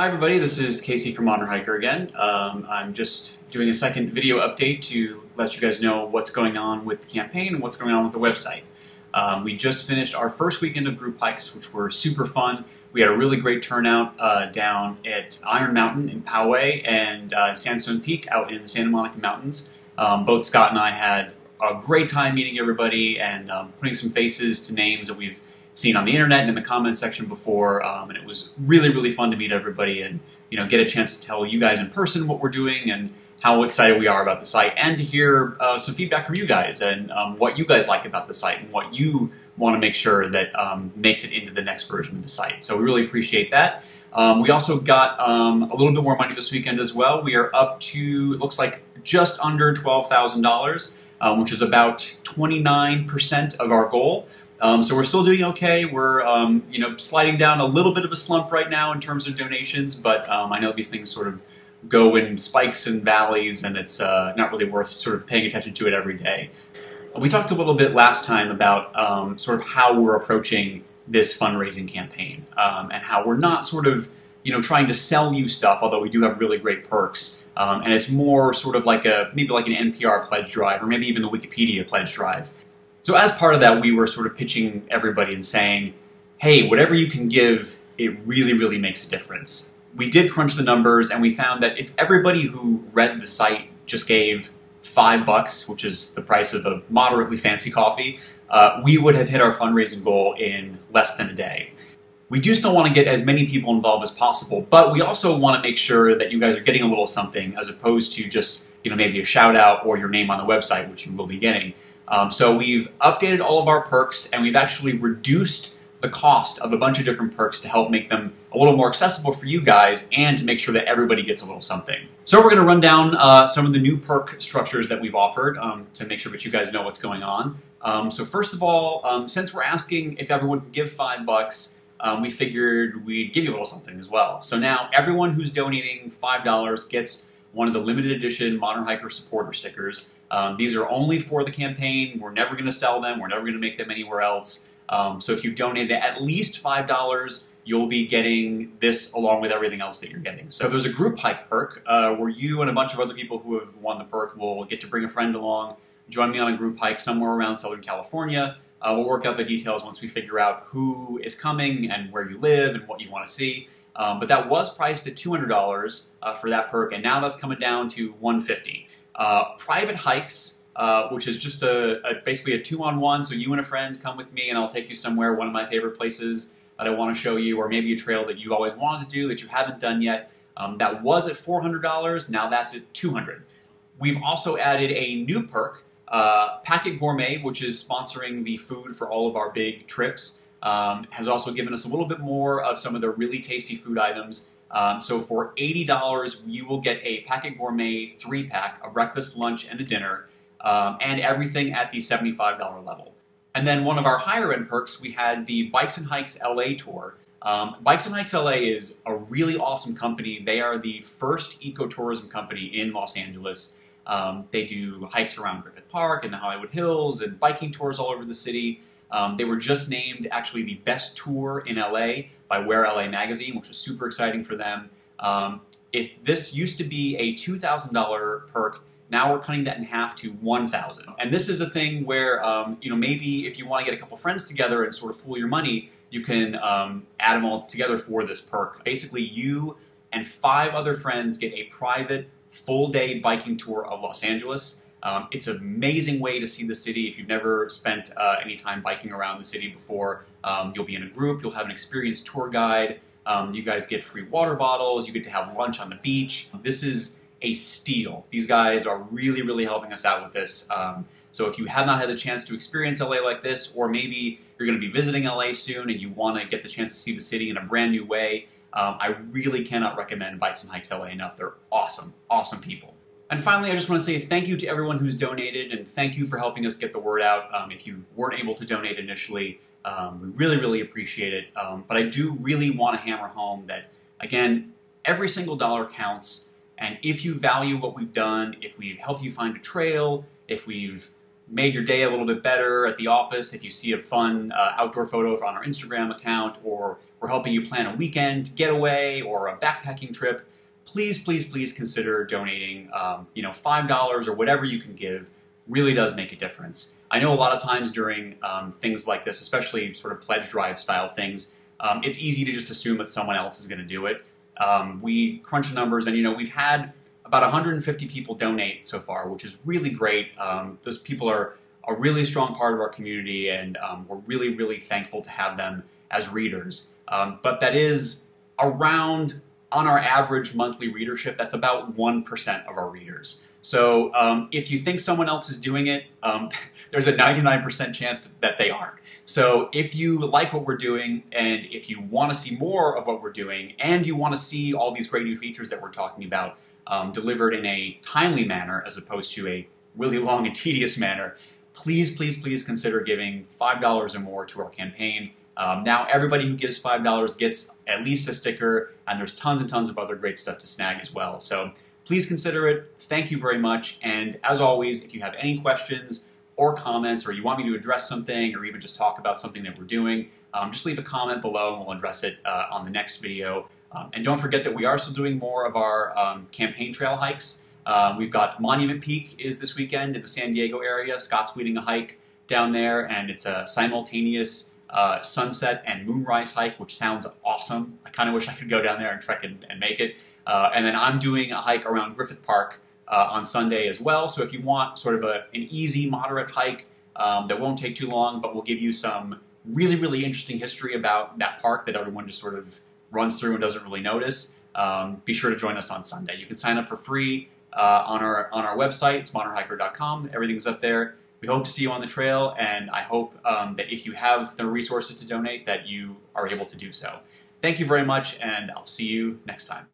Hi everybody, this is Casey from Modern Hiker again. I'm just doing a second video update to let you guys know what's going on with the campaign and what's going on with the website. We just finished our first weekend of group hikes, which were super fun. We had a really great turnout down at Iron Mountain in Poway and Sandstone Peak out in the Santa Monica Mountains. Both Scott and I had a great time meeting everybody and putting some faces to names that we've seen on the internet and in the comments section before, and it was really fun to meet everybody and get a chance to tell you guys in person what we're doing and how excited we are about the site, and to hear some feedback from you guys and what you guys like about the site and what you want to make sure that makes it into the next version of the site. So we really appreciate that. We also got a little bit more money this weekend as well. We are up to, it looks like, just under $12,000, which is about 29% of our goal. So we're still doing okay. We're sliding down a little bit of a slump right now in terms of donations, but I know these things sort of go in spikes and valleys, and it's not really worth sort of paying attention to it every day. We talked a little bit last time about sort of how we're approaching this fundraising campaign, and how we're not sort of trying to sell you stuff, although we do have really great perks, and it's more sort of like maybe like an NPR pledge drive, or maybe even the Wikipedia pledge drive. So as part of that, we were sort of pitching everybody and saying, hey, whatever you can give, it really makes a difference. We did crunch the numbers, and we found that if everybody who read the site just gave $5, which is the price of a moderately fancy coffee, we would have hit our fundraising goal in less than a day. We do still want to get as many people involved as possible, but we also want to make sure that you guys are getting a little something as opposed to just maybe a shout out or your name on the website, which you will be getting. So we've updated all of our perks, and we've actually reduced the cost of a bunch of different perks to help make them a little more accessible for you guys and to make sure that everybody gets a little something. So we're going to run down some of the new perk structures that we've offered to make sure that you guys know what's going on. So first of all, since we're asking if everyone can give $5, we figured we'd give you a little something as well. So now everyone who's donating $5 gets one of the limited edition Modern Hiker supporter stickers. These are only for the campaign. We're never going to sell them. We're never going to make them anywhere else. So if you donate at least $5, you'll be getting this along with everything else that you're getting. So there's a group hike perk where you and a bunch of other people who have won the perk will get to bring a friend along, join me on a group hike somewhere around Southern California. We'll work out the details once we figure out who is coming and where you live and what you want to see. But that was priced at $200 for that perk, and now that's coming down to $150. Private hikes, which is just basically a 2-on-1, so you and a friend come with me and I'll take you somewhere, one of my favorite places that I want to show you, or maybe a trail that you always wanted to do that you haven't done yet. That was at $400, now that's at $200. We've also added a new perk, Packet Gourmet, which is sponsoring the food for all of our big trips, has also given us a little bit more of some of the really tasty food items. So for $80, you will get a Packet Gourmet 3-pack, a breakfast, lunch, and a dinner, and everything at the $75 level. And then one of our higher-end perks, we had the Bikes and Hikes LA tour. Bikes and Hikes LA is a really awesome company. They are the first ecotourism company in Los Angeles. They do hikes around Griffith Park and the Hollywood Hills and biking tours all over the city. They were just named actually the best tour in LA by Wear LA magazine, which was super exciting for them. This used to be a $2,000 perk. Now we're cutting that in half to $1,000. And this is a thing where, maybe if you want to get a couple friends together and sort of pool your money, you can add them all together for this perk. Basically, you and 5 other friends get a private full-day biking tour of Los Angeles. It's an amazing way to see the city. If you've never spent any time biking around the city before, you'll be in a group, you'll have an experienced tour guide, you guys get free water bottles, you get to have lunch on the beach. This is a steal. These guys are really helping us out with this. So if you have not had the chance to experience LA like this, or maybe you're going to be visiting LA soon and you want to get the chance to see the city in a brand new way, I really cannot recommend Bikes and Hikes LA enough. They're awesome people. And finally, I just want to say thank you to everyone who's donated, and thank you for helping us get the word out. If you weren't able to donate initially, we really appreciate it. But I do really want to hammer home that, again, every single dollar counts, and if you value what we've done, if we've helped you find a trail, if we've made your day a little bit better at the office, if you see a fun outdoor photo on our Instagram account, or or helping you plan a weekend getaway or a backpacking trip, please, please, please consider donating. $5 or whatever you can give really does make a difference. I know a lot of times during things like this, especially sort of pledge drive style things, it's easy to just assume that someone else is going to do it. We crunch the numbers, and we've had about 150 people donate so far, which is really great. Those people are a really strong part of our community, and we're really, really thankful to have them as readers. But that is around, on our average monthly readership, that's about 1% of our readers. So if you think someone else is doing it, there's a 99% chance that they aren't. So if you like what we're doing, and if you want to see more of what we're doing, and you want to see all these great new features that we're talking about delivered in a timely manner as opposed to a really long and tedious manner, please, please, please consider giving $5 or more to our campaign. Now everybody who gives $5 gets at least a sticker, and there's tons and tons of other great stuff to snag as well. So please consider it. Thank you very much. And as always, if you have any questions or comments, or you want me to address something, or even just talk about something that we're doing, just leave a comment below and we'll address it on the next video. And don't forget that we are still doing more of our campaign trail hikes. We've got Monument Peak is this weekend in the San Diego area. Scott's leading a hike down there, and it's a simultaneous sunset and moonrise hike, which sounds awesome. I kind of wish I could go down there and trek and make it. And then I'm doing a hike around Griffith Park on Sunday as well. So if you want sort of an easy, moderate hike that won't take too long, but will give you some really, really interesting history about that park that everyone just sort of runs through and doesn't really notice, be sure to join us on Sunday. You can sign up for free on our website. It's modernhiker.com. Everything's up there. We hope to see you on the trail, and I hope that if you have the resources to donate, that you are able to do so. Thank you very much, and I'll see you next time.